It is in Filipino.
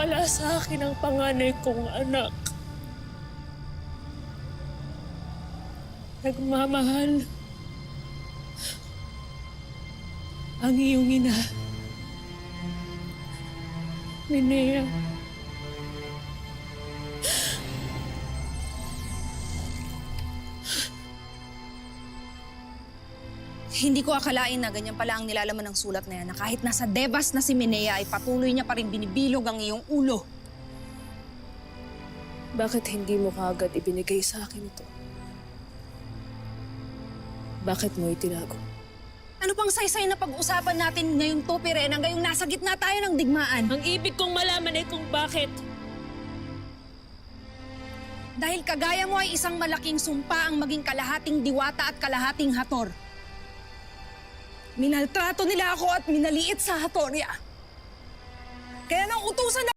nawala sa akin ang panganay kong anak. Nagmamahal ang iyong ina, Minea. Hindi ko akalain na ganyan pala ang nilalaman ng sulat na yan, na kahit nasa Devas na si Minea ay patuloy niya pa rin binibilog ang iyong ulo. Bakit hindi mo kaagad ibinigay sa akin ito? Bakit mo itinago? Ano pang saysay na pag-usapan natin ngayong to, Pirena, ngayong nasa gitna tayo ng digmaan? Ang ibig kong malaman ay kung bakit. Dahil kagaya mo ay isang malaking sumpa ang maging kalahating diwata at kalahating hator. Minaltrato nila ako at minaliit sa hatorya. Kaya nang utusan